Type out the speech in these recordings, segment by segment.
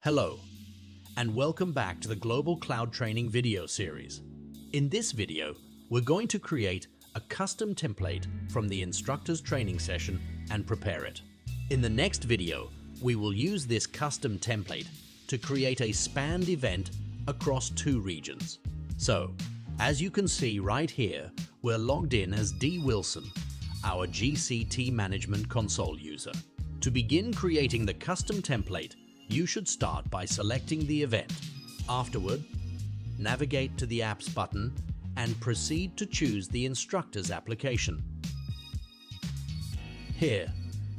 Hello, and welcome back to the Global Cloud Training video series. In this video, we're going to create a custom template from the instructor's training session and prepare it. In the next video, we will use this custom template to create a spanned event across 2 regions. So, as you can see right here, we're logged in as D. Wilson, our GCT Management Console user. To begin creating the custom template, you should start by selecting the event. Afterward, navigate to the Apps button and proceed to choose the instructor's application. Here,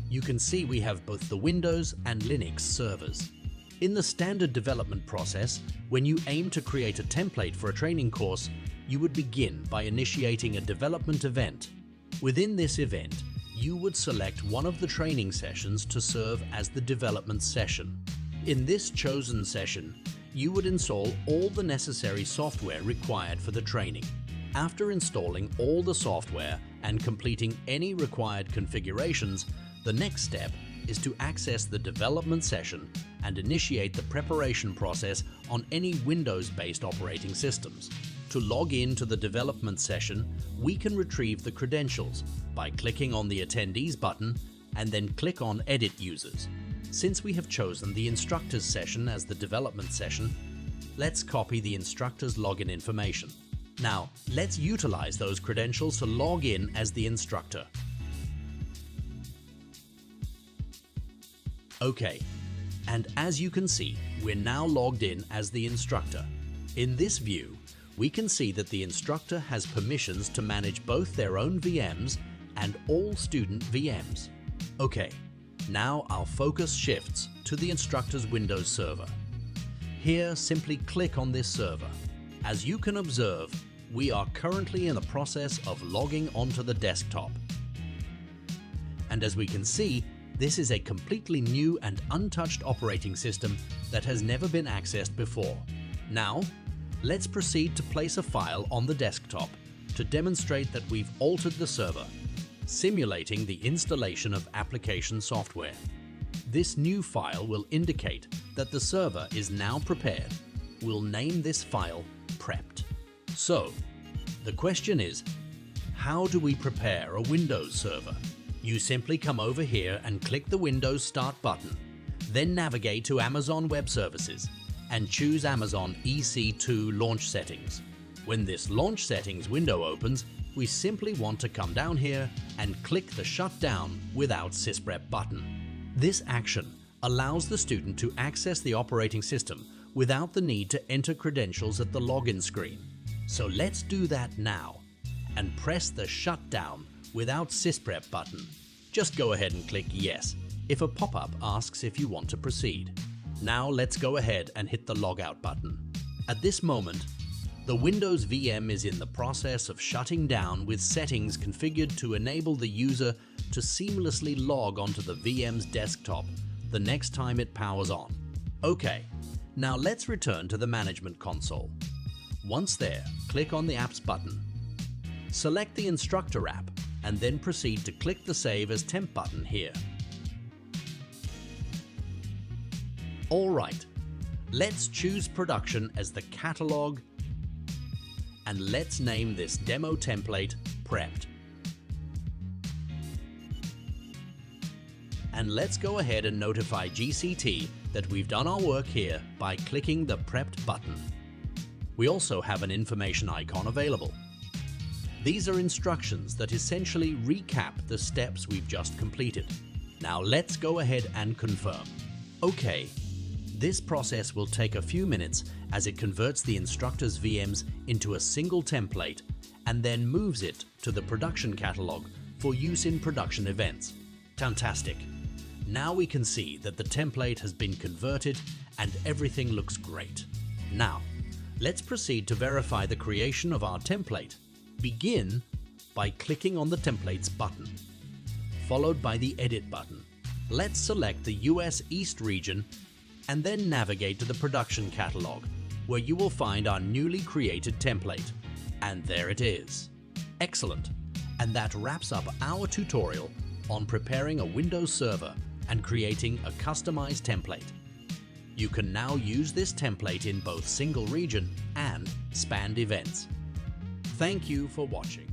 you can see we have both the Windows and Linux servers. In the standard development process, when you aim to create a template for a training course, you would begin by initiating a development event. Within this event, you would select one of the training sessions to serve as the development session. In this chosen session, you would install all the necessary software required for the training. After installing all the software and completing any required configurations, the next step is to access the development session and initiate the preparation process on any Windows-based operating systems. To log in to the development session, we can retrieve the credentials by clicking on the Attendees button and then click on Edit Users. Since we have chosen the instructor's session as the development session, let's copy the instructor's login information. Now, let's utilize those credentials to log in as the instructor. Okay, and as you can see, we're now logged in as the instructor. In this view, we can see that the instructor has permissions to manage both their own VMs and all student VMs. Okay. Now our focus shifts to the instructor's Windows server. Here, simply click on this server. As you can observe, we are currently in the process of logging onto the desktop. And as we can see, this is a completely new and untouched operating system that has never been accessed before. Now, let's proceed to place a file on the desktop to demonstrate that we've altered the server, simulating the installation of application software. This new file will indicate that the server is now prepared. We'll name this file Prepped. So, the question is, how do we prepare a Windows server? You simply come over here and click the Windows Start button, then navigate to Amazon Web Services and choose Amazon EC2 Launch Settings. When this Launch Settings window opens, we simply want to come down here and click the Shutdown without sysprep button. This action allows the student to access the operating system without the need to enter credentials at the login screen. So let's do that now and press the Shutdown without sysprep button. Just go ahead and click Yes if a pop-up asks if you want to proceed. Now let's go ahead and hit the Logout button. At this moment, the Windows VM is in the process of shutting down with settings configured to enable the user to seamlessly log onto the VM's desktop the next time it powers on. Okay, now let's return to the Management Console. Once there, click on the Apps button. Select the Instructor app and then proceed to click the Save as Temp button here. Alright, let's choose Production as the catalog and let's name this demo template Prepped. And let's go ahead and notify GCT that we've done our work here by clicking the Prepped button. We also have an information icon available. These are instructions that essentially recap the steps we've just completed. Now let's go ahead and confirm. Okay. This process will take a few minutes as it converts the instructor's VMs into a single template and then moves it to the production catalog for use in production events. Fantastic! Now we can see that the template has been converted and everything looks great. Now, let's proceed to verify the creation of our template. Begin by clicking on the Templates button, followed by the Edit button. Let's select the US East region and then navigate to the production catalog, where you will find our newly created template. And there it is. Excellent. And that wraps up our tutorial on preparing a Windows server and creating a customized template. You can now use this template in both single region and spanned events. Thank you for watching.